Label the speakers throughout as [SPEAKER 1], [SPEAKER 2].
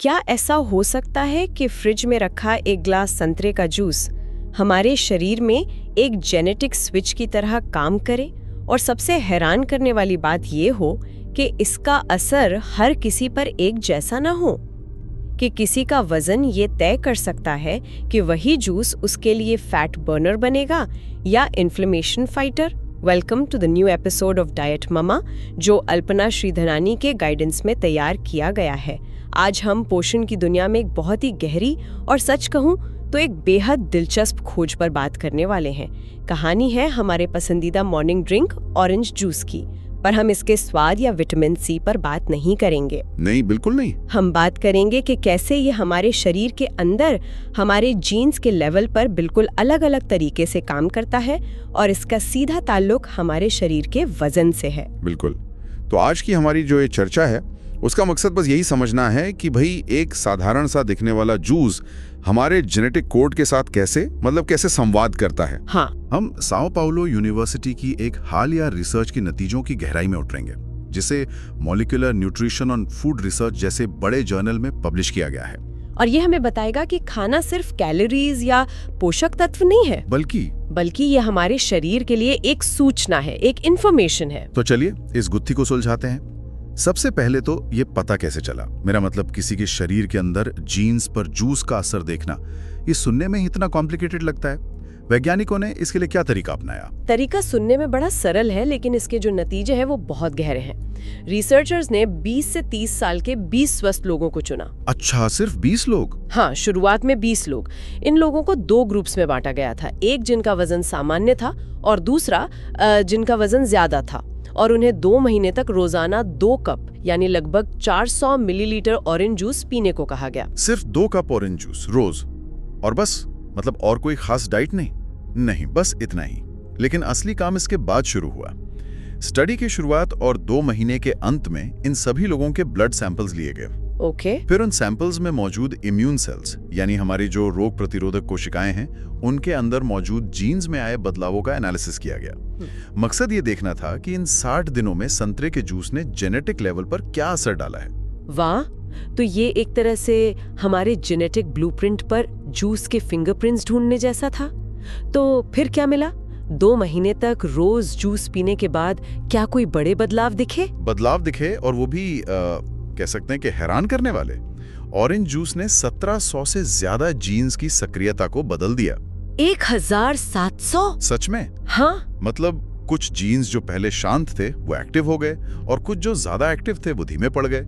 [SPEAKER 1] क्या ऐसा हो सकता है कि फ्रिज में रखा एक ग्लास संतरे का जूस हमारे शरीर में एक जेनेटिक स्विच की तरह काम करे? और सबसे हैरान करने वाली बात ये हो कि इसका असर हर किसी पर एक जैसा ना हो, कि किसी का वजन ये तय कर सकता है कि वही जूस उसके लिए फैट बर्नर बनेगा या inflammation fighter. Welcome to the new episode of diet mama, जो अल्पना श्रीधरानी के गाइडेंस में तैयार किया गया है। आज हम पोषण की दुनिया में एक बहुत ही गहरी और सच कहूं तो एक बेहद दिलचस्प खोज पर बात करने वाले हैं। कहानी है हमारे पसंदीदा मॉर्निंग ड्रिंक ऑरेंज जूस की, पर हम इसके स्वाद या विटामिन सी पर बात नहीं करेंगे।
[SPEAKER 2] नहीं, बिल्कुल नहीं।
[SPEAKER 1] हम बात करेंगे कि कैसे ये हमारे शरीर के अंदर हमारे जीन्स के लेवल पर बिल्कुल अलग अलग तरीके से काम करता है और इसका सीधा ताल्लुक हमारे शरीर के वजन से है।
[SPEAKER 2] बिल्कुल। तो आज की हमारी जो ये चर्चा है उसका मकसद बस यही समझना है कि भाई एक साधारण सा दिखने वाला जूस हमारे जेनेटिक कोड के साथ कैसे संवाद करता है।
[SPEAKER 1] हाँ।
[SPEAKER 2] हम साओ पाउलो यूनिवर्सिटी की एक हालिया रिसर्च के नतीजों की गहराई में उतरेंगे, जिसे molecular nutrition on food research जैसे बड़े जर्नल में पब्लिश किया गया है।
[SPEAKER 1] और ये हमें बताएगा कि खाना सिर्फ कैलोरीज या पोषक तत्व नहीं है, बल्कि ये हमारे शरीर के लिए एक सूचना है, एक इंफॉर्मेशन है।
[SPEAKER 2] तो चलिए इस गुत्थी को सुलझाते हैं। सबसे पहले तो ये पता कैसे चला, मेरा मतलब किसी के शरीर के अंदर जीन्स पर जूस का असर देखना, ये सुनने में ही इतना कॉम्प्लिकेटेड लगता है। वैज्ञानिकों ने इसके लिए क्या तरीका अपनाया?
[SPEAKER 1] तरीका सुनने में बड़ा सरल है, लेकिन इसके जो नतीजे हैं वो बहुत गहरे हैं। रिसर्चर्स ने 20 से 30 साल के 20 स्वस्थ लोगों को चुना।
[SPEAKER 2] अच्छा, सिर्फ 20 लोग?
[SPEAKER 1] हाँ, शुरुआत में 20 लोग। इन लोगों को 2 ग्रुप्स में बांटा गया था, एक जिनका वजन सामान्य था और दूसरा जिनका वजन ज्यादा था, और उन्हें 2 महीने तक रोजाना 2 कप यानी लगभग 400 मिलीलीटर ऑरेंज जूस पीने को कहा गया।
[SPEAKER 2] सिर्फ 2 कप ऑरेंज जूस रोज, और बस? मतलब और कोई खास डाइट नहीं? नहीं, बस इतना ही। लेकिन असली काम इसके बाद शुरू हुआ। स्टडी की शुरुआत और 2 महीने के अंत में इन सभी लोगों के ब्लड सैंपल्स लिए गए।
[SPEAKER 1] ओके।
[SPEAKER 2] फिर उन सैंपल्स में मौजूद इम्यून सेल्स यानी हमारी जो रोग प्रतिरोधक कोशिकाएं हैं, उनके अंदर मौजूद जीन्स में आए बदलावों का एनालिसिस किया गया। मकसद ये देखना था कि इन 60 दिनों में संतरे के जूस ने जेनेटिक लेवल पर क्या असर डाला है।
[SPEAKER 1] वाह, तो ये एक तरह से हमारे जेनेटिक ब्लूप्रिंट पर जूस के फिंगरप्रिंट्स ढूंढने जैसा था। तो फिर क्या मिला? 2 महीने तक रोज जूस पीने के बाद क्या कोई बड़े बदलाव दिखे? और वो भी कह सकते हैं कि हैरान करने वाले। ऑरेंज जूस ने 1700 से ज्यादा जीन्स की सक्रियता को बदल दिया। 1700?
[SPEAKER 2] सच में?
[SPEAKER 1] हाँ।
[SPEAKER 2] मतलब कुछ जीन्स जो पहले शांत थे वो एक्टिव हो गए, और कुछ जो ज्यादा एक्टिव थे वो धीमे पड़ गए।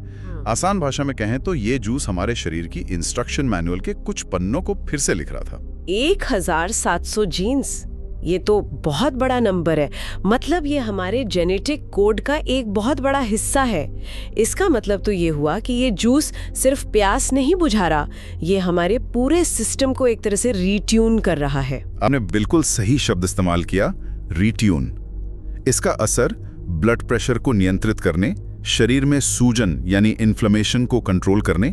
[SPEAKER 2] आसान भाषा में कहें तो ये जूस हमारे शरीर की इंस्ट्रक्शन मैनुअल के कुछ पन्नों को फिर से लिख रहा था।
[SPEAKER 1] 1700 जीन्स, ये तो बहुत बड़ा नंबर है। मतलब ये हमारे जेनेटिक कोड का एक बहुत बड़ा हिस्सा है। इसका मतलब तो ये हुआ कि ये जूस सिर्फ प्यास नहीं बुझा रहा, ये हमारे पूरे सिस्टम को एक तरह से रीट्यून कर रहा है।
[SPEAKER 2] आपने बिल्कुल सही शब्द इस्तेमाल किया, रीट्यून। इसका असर ब्लड प्रेशर को नियंत्रित करने, शरीर में सूजन यानी इन्फ्लेमेशन को कंट्रोल करने,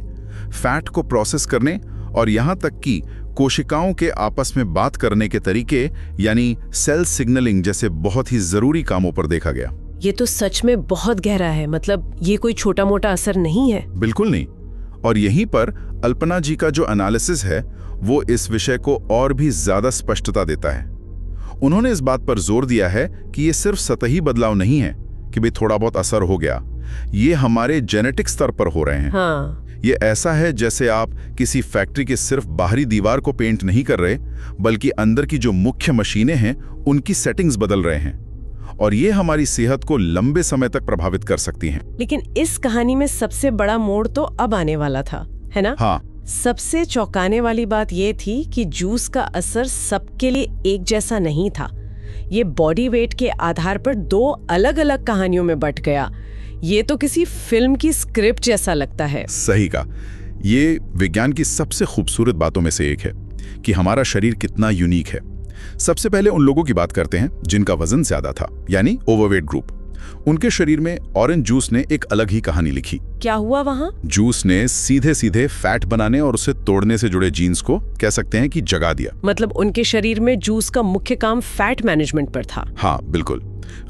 [SPEAKER 2] फैट को प्रोसेस करने, और यहाँ तक कि कोशिकाओं के आपस में बात करने के तरीके यानी सेल सिग्नलिंग जैसे बहुत ही जरूरी कामों पर देखा गया।
[SPEAKER 1] ये तो सच में बहुत गहरा है। मतलब ये कोई छोटा मोटा असर नहीं है।
[SPEAKER 2] बिल्कुल नहीं। और यहीं पर अल्पना जी का जो एनालिसिस है वो इस विषय को और भी ज्यादा स्पष्टता देता है। उन्होंने इस बात पर जोर दिया है कि ये सिर्फ सतही बदलाव नहीं है कि भाई थोड़ा बहुत असर हो गया, ये हमारे जेनेटिक स्तर पर हो रहे हैं।
[SPEAKER 1] हाँ।
[SPEAKER 2] ये ऐसा है जैसे आप किसी फैक्ट्री के सिर्फ बाहरी दीवार को पेंट नहीं कर रहे, बल्कि अंदर की जो मुख्य मशीनें हैं उनकी सेटिंग्स बदल रहे हैं, और ये हमारी सेहत को लंबे समय तक प्रभावित कर सकती हैं।
[SPEAKER 1] लेकिन इस कहानी में सबसे बड़ा मोड़ तो अब आने वाला था, है ना?
[SPEAKER 2] हाँ।
[SPEAKER 1] सबसे चौंकाने वाली बात ये थी कि जूस का असर सबके लिए एक जैसा नहीं था। ये बॉडी वेट के आधार पर 2 अलग-अलग कहानियों में बंट गया। ये तो किसी फिल्म की स्क्रिप्ट जैसा लगता है।
[SPEAKER 2] सही कहा। ये विज्ञान की सबसे खूबसूरत बातों में से एक है कि हमारा शरीर कितना यूनिक है। सबसे पहले उन लोगों की बात करते हैं जिनका वजन ज्यादा था, यानी ओवरवेट ग्रुप। उनके शरीर में ऑरेंज जूस ने एक अलग ही कहानी लिखी।
[SPEAKER 1] क्या हुआ वहाँ?
[SPEAKER 2] जूस ने सीधे सीधे फैट बनाने और उसे तोड़ने से जुड़े जीन्स को कह सकते हैं कि जगा दिया।
[SPEAKER 1] मतलब उनके शरीर में जूस का मुख्य काम फैट मैनेजमेंट पर था।
[SPEAKER 2] हाँ, बिल्कुल।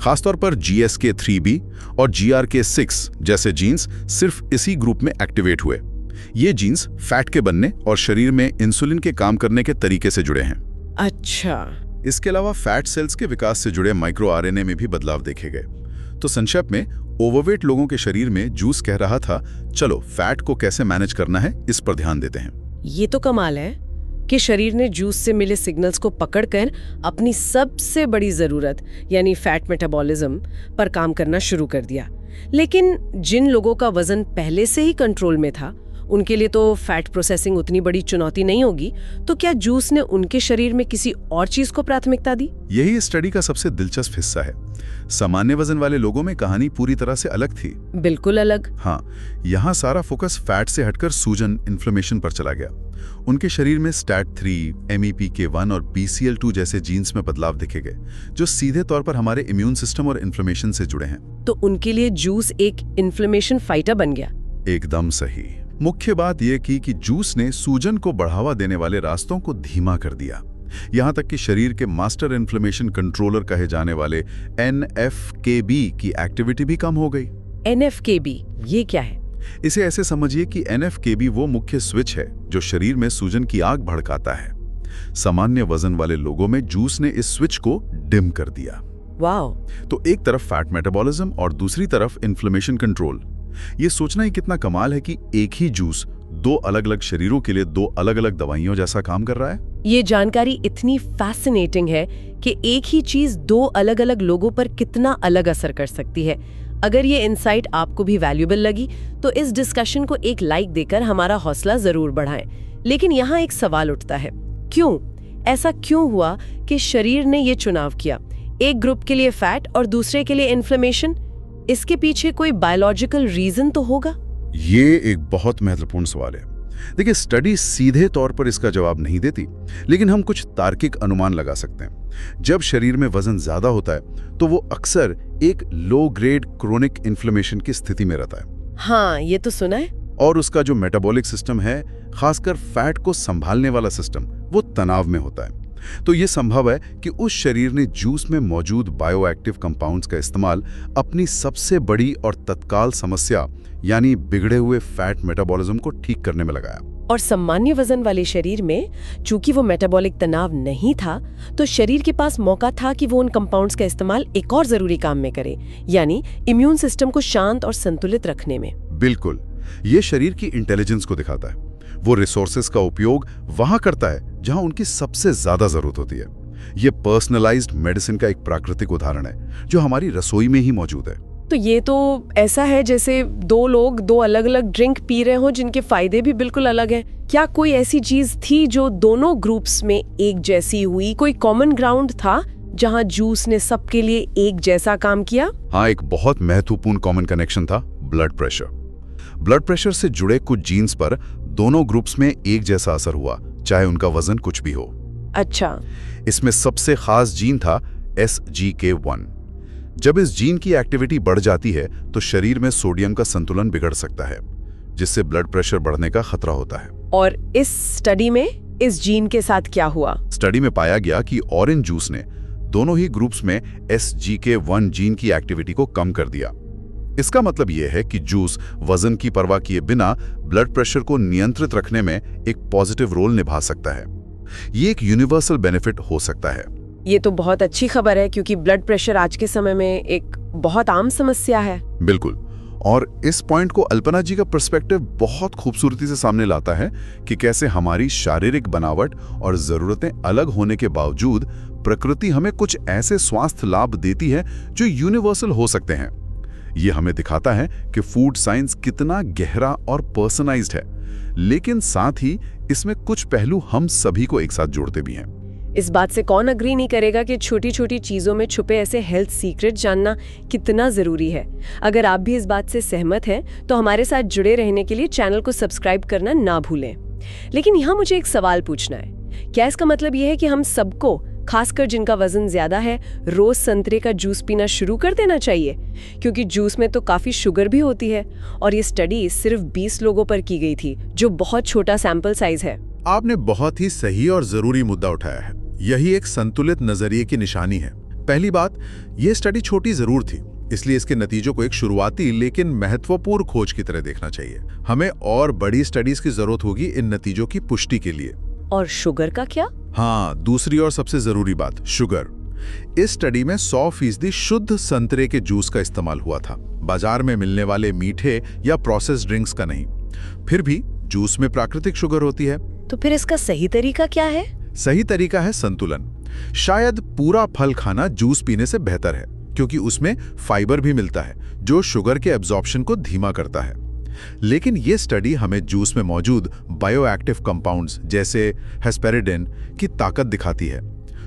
[SPEAKER 2] खासतौर पर GSK3B और GRK6 जैसे जीन्स सिर्फ इसी ग्रुप में एक्टिवेट हुए। ये जीन्स फैट के बनने और शरीर में इंसुलिन के काम करने के तरीके से जुड़े हैं।
[SPEAKER 1] अच्छा।
[SPEAKER 2] इसके अलावा फैट सेल्स के विकास से जुड़े माइक्रो आरएनए में भी बदलाव देखे गए। तो संक्षेप में ओवरवेट लोगों के शरीर में जूस कह रहा था, चलो फैट को कैसे मैनेज करना है इस पर ध्यान देते हैं।
[SPEAKER 1] ये तो कमाल है कि शरीर ने जूस से मिले सिग्नल्स को पकड़कर अपनी सबसे बड़ी जरूरत यानी फैट मेटाबॉलिज्म पर काम करना शुरू कर दिया। लेकिन जिन लोगों का वजन पहले से ही कंट्रोल में था, उनके लिए तो फैट प्रोसेसिंग उतनी बड़ी चुनौती नहीं होगी। तो क्या जूस ने उनके शरीर में किसी और चीज को प्राथमिकता दी?
[SPEAKER 2] यही स्टडी का सबसे दिलचस्प हिस्सा है। सामान्य वजन वाले लोगों में कहानी पूरी तरह से अलग थी।
[SPEAKER 1] बिल्कुल अलग।
[SPEAKER 2] हाँ, यहाँ सारा फोकस फैट से हटकर सूजन, इन्फ्लेमेशन पर चला गया। उनके शरीर में STAT3, MEPK1 और BCL2 जैसे जीन्स में बदलाव देखे गए, जो सीधे तौर पर हमारे इम्यून सिस्टम और इन्फ्लेमेशन से जुड़े हैं।
[SPEAKER 1] तो उनके लिए जूस एक इन्फ्लेमेशन फाइटर बन गया।
[SPEAKER 2] एकदम सही। मुख्य बात यह की कि जूस ने सूजन को बढ़ावा देने वाले रास्तों को धीमा कर दिया। यहाँ तक कि शरीर के मास्टर इन्फ्लेमेशन कंट्रोलर कहे जाने वाले NF-κB की एक्टिविटी भी कम हो गई।
[SPEAKER 1] NF-κB ये क्या है?
[SPEAKER 2] इसे ऐसे समझिए कि NF-κB वो मुख्य स्विच है जो शरीर में सूजन की आग भड़काता है। सामान्य वजन वाले लोगों में जूस ने इस स्विच को डिम कर दिया।
[SPEAKER 1] वाओ!
[SPEAKER 2] तो एक तरफ फैट मेटाबॉलिज्म और दूसरी तरफ इन्फ्लेमेशन कंट्रोल। ये सोचना ही कितना कमाल है कि एक ही जूस दो अलग अलग शरीरों के लिए दो अलग अलग दवाइयों जैसा काम कर रहा है।
[SPEAKER 1] ये जानकारी इतनी फैसिनेटिंग है कि एक ही चीज दो अलग अलग लोगों पर कितना अलग असर कर सकती है। अगर ये इनसाइट आपको भी वैल्यूएबल लगी तो इस डिस्कशन को एक लाइक देकर हमारा हौसला जरूर बढ़ाएं। लेकिन यहाँ एक सवाल उठता है, क्यों? ऐसा क्यों हुआ कि शरीर ने ये चुनाव किया, एक ग्रुप के लिए फैट और दूसरे के लिए इन्फ्लेमेशन? इसके पीछे कोई बायोलॉजिकल रीजन तो होगा?
[SPEAKER 2] ये एक बहुत महत्वपूर्ण सवाल है। देखिए, स्टडी सीधे तौर पर इसका जवाब नहीं देती, लेकिन हम कुछ तार्किक अनुमान लगा सकते हैं। जब शरीर में वजन ज्यादा होता है तो वो अक्सर एक लो ग्रेड क्रोनिक इन्फ्लेमेशन की स्थिति में रहता है।
[SPEAKER 1] हाँ, ये तो सुना है।
[SPEAKER 2] और उसका जो मेटाबॉलिक सिस्टम है, खासकर फैट को संभालने वाला सिस्टम, वो तनाव में होता है। तो ये संभव है कि उस शरीर ने जूस में मौजूद बायोएक्टिव कंपाउंड्स का इस्तेमाल अपनी सबसे बड़ी और तत्काल समस्या यानी बिगड़े हुए फैट मेटाबॉलिज्म को ठीक करने में लगाया।
[SPEAKER 1] और सामान्य वजन वाले शरीर में चूंकि वो मेटाबॉलिक तनाव नहीं था, तो शरीर के पास मौका था कि वो उन कंपाउंड्स का इस्तेमाल एक और जरूरी काम में करे, यानी इम्यून सिस्टम को शांत और संतुलित रखने में।
[SPEAKER 2] बिल्कुल, ये शरीर की इंटेलिजेंस को दिखाता है। वो रिसोर्सेज का उपयोग वहां करता है जहां उनकी सबसे ज्यादा जरूरत होती है। ये पर्सनलाइज्ड मेडिसिन का एक प्राकृतिक उदाहरण है जो हमारी रसोई में ही मौजूद है।
[SPEAKER 1] तो ये तो ऐसा है जैसे दो लोग दो अलग अलग ड्रिंक पी रहे हो जिनके फायदे भी बिल्कुल अलग हैं। क्या कोई ऐसी चीज थी जो दोनों ग्रुप्स में एक जैसी हुई? कोई कॉमन ग्राउंड था जहां जूस ने सबके लिए एक जैसा काम किया?
[SPEAKER 2] हाँ, एक बहुत महत्वपूर्ण कॉमन कनेक्शन था ब्लड प्रेशर। ब्लड प्रेशर से जुड़े कुछ जीन्स पर दोनों ग्रुप्स में एक जैसा असर हुआ, चाहे उनका वजन कुछ भी हो।
[SPEAKER 1] अच्छा।
[SPEAKER 2] इसमें सबसे खास जीन था SGK1। जब इस जीन की एक्टिविटी बढ़ जाती है तो शरीर में सोडियम का संतुलन बिगड़ सकता है, जिससे ब्लड प्रेशर बढ़ने का खतरा होता है।
[SPEAKER 1] और इस स्टडी में इस जीन के साथ क्या हुआ?
[SPEAKER 2] स्टडी में पाया गया कि ऑरेंज जूस ने दोनों ही ग्रुप्स में SGK1 जीन की एक्टिविटी को कम कर दिया। इसका मतलब यह है कि जूस वजन की परवाह किए बिना ब्लड प्रेशर को नियंत्रित रखने में एक पॉजिटिव रोल निभा सकता है। ये एक यूनिवर्सल बेनिफिट हो सकता है।
[SPEAKER 1] ये तो बहुत अच्छी खबर है, क्योंकि ब्लड प्रेशर आज के समय में एक बहुत आम समस्या है।
[SPEAKER 2] बिल्कुल, और इस पॉइंट को अल्पना जी का पर्सपेक्टिव बहुत खूबसूरती से सामने लाता है कि कैसे हमारी शारीरिक बनावट और जरूरतें अलग होने के बावजूद प्रकृति हमें कुछ ऐसे स्वास्थ्य लाभ देती है जो यूनिवर्सल हो सकते हैं। ये हमें दिखाता है कि फूड साइंस कितना गहरा और पर्सनलाइज्ड है, लेकिन साथ ही इसमें कुछ पहलू हम सभी को एक साथ जोड़ते भी हैं।
[SPEAKER 1] इस बात से कौन अग्री नहीं करेगा कि छोटी छोटी चीजों में छुपे ऐसे हेल्थ सीक्रेट जानना कितना जरूरी है। अगर आप भी इस बात से सहमत हैं तो हमारे साथ जुड़े रहने के लिए चैनल को सब्सक्राइब करना ना भूलें। लेकिन यहाँ मुझे एक सवाल पूछना है, क्या इसका मतलब यह है कि हम सबको, खासकर जिनका वजन ज्यादा है, रोज संतरे का जूस पीना शुरू कर देना चाहिए? क्योंकि जूस में तो काफी शुगर भी होती है और ये स्टडी सिर्फ 20 लोगों पर की गई थी, जो बहुत छोटा सैंपल साइज है।
[SPEAKER 3] आपने बहुत ही सही और जरूरी मुद्दा उठाया है। यही एक संतुलित नजरिए की निशानी है। पहली बात, यह स्टडी छोटी जरूर थी, इसलिए इसके नतीजों को एक शुरुआती लेकिन महत्वपूर्ण खोज की तरह देखना चाहिए। हमें और बड़ी स्टडीज की जरूरत होगी इन नतीजों की पुष्टि के लिए।
[SPEAKER 1] और शुगर का क्या?
[SPEAKER 3] हाँ, दूसरी और सबसे जरूरी बात, शुगर। इस स्टडी में 100% शुद्ध संतरे के जूस का इस्तेमाल हुआ था, बाजार में मिलने वाले मीठे या प्रोसेस्ड ड्रिंक्स का नहीं। फिर भी जूस में प्राकृतिक शुगर होती है।
[SPEAKER 1] तो फिर इसका सही तरीका क्या है?
[SPEAKER 3] सही तरीका है संतुलन। शायद पूरा फल खाना जूस पीने से बेहतर है, क्योंकि उसमें फाइबर भी मिलता है जो शुगर के एब्जॉर्प्शन को धीमा करता है। लेकिन ये स्टडी हमें जूस में मौजूद बायोएक्टिव कंपाउंड्स जैसे हेस्पेरिडिन की ताकत दिखाती है।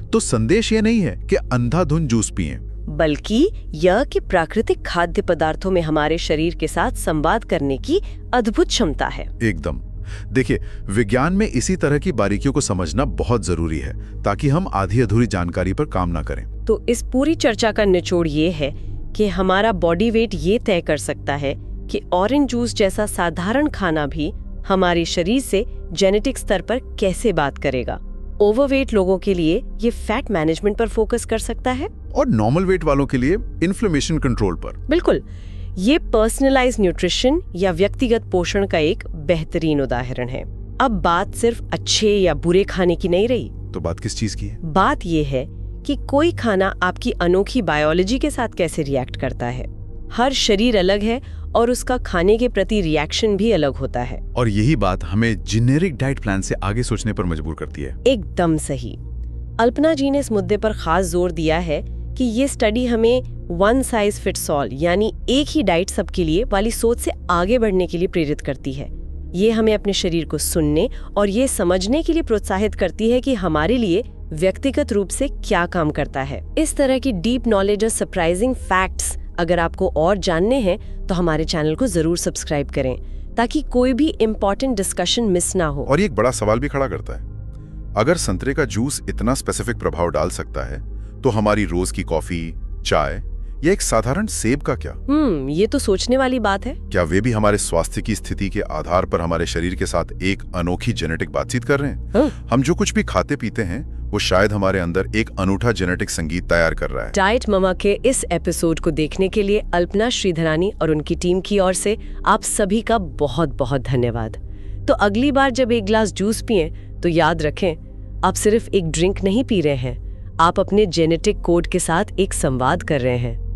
[SPEAKER 3] तो संदेश ये नहीं है कि अंधाधुंध जूस पिएं,
[SPEAKER 1] बल्कि यह कि प्राकृतिक खाद्य पदार्थों में हमारे शरीर के साथ संवाद करने की अद्भुत क्षमता है।
[SPEAKER 3] एकदम। देखिए, विज्ञान में इसी तरह की बारीकियों को समझना बहुत जरूरी है ताकि हम आधी अधूरी जानकारी पर काम ना करें।
[SPEAKER 1] तो इस पूरी चर्चा का निचोड़ ये है कि हमारा बॉडी वेट ये तय कर सकता है कि ऑरेंज जूस जैसा साधारण खाना भी हमारे शरीर से जेनेटिक स्तर पर कैसे बात करेगा। ओवरवेट लोगों के लिए ये फैट मैनेजमेंट पर फोकस कर सकता है
[SPEAKER 3] और नॉर्मल वेट वालों के लिए इन्फ्लेमेशन कंट्रोल पर।
[SPEAKER 1] बिल्कुल, ये पर्सनलाइज्ड न्यूट्रिशन या व्यक्तिगत पोषण का एक बेहतरीन उदाहरण है। अब बात सिर्फ अच्छे या बुरे खाने की नहीं रही।
[SPEAKER 3] तो बात किस चीज की है?
[SPEAKER 1] बात ये है कि कोई खाना आपकी अनोखी बायोलॉजी के साथ कैसे रिएक्ट करता है। हर शरीर अलग है और उसका खाने के प्रति रिएक्शन भी अलग होता है।
[SPEAKER 3] और यही बात हमें जेनेरिक डाइट प्लान से आगे सोचने पर मजबूर करती है।
[SPEAKER 1] एकदम सही। अल्पना जी ने इस मुद्दे पर खास जोर दिया है कि ये स्टडी हमें वन साइज फिट्स ऑल यानी एक ही डाइट सबके लिए वाली सोच से आगे बढ़ने के लिए प्रेरित करती है। ये हमें अपने शरीर को सुनने और ये समझने के लिए प्रोत्साहित करती है कि हमारे लिए व्यक्तिगत रूप से क्या काम करता है। इस तरह की डीप नॉलेज और सरप्राइजिंग फैक्ट्स अगर आपको और जानने हैं तो हमारे चैनल को जरूर सब्सक्राइब करें ताकि कोई भी इम्पोर्टेंट डिस्कशन मिस ना हो।
[SPEAKER 2] और ये एक बड़ा सवाल भी खड़ा करता है, अगर संतरे का जूस इतना स्पेसिफिक प्रभाव डाल सकता है तो हमारी रोज की कॉफी, चाय या एक साधारण सेब का क्या?
[SPEAKER 1] ये तो सोचने वाली बात है।
[SPEAKER 2] क्या वे भी हमारे स्वास्थ्य की स्थिति के आधार पर हमारे शरीर के साथ एक अनोखी जेनेटिक बातचीत कर रहे हैं? हम जो कुछ भी खाते पीते हैं वो शायद हमारे अंदर एक अनूठा जेनेटिक संगीत तैयार कर रहा है।
[SPEAKER 1] डाइट ममा के इस एपिसोड को देखने के लिए अल्पना श्रीधरानी और उनकी टीम की ओर से आप सभी का बहुत बहुत धन्यवाद। तो अगली बार जब एक ग्लास जूस पिएं तो याद रखें, आप सिर्फ एक ड्रिंक नहीं पी रहे हैं, आप अपने जेनेटिक कोड के साथ एक संवाद कर रहे हैं।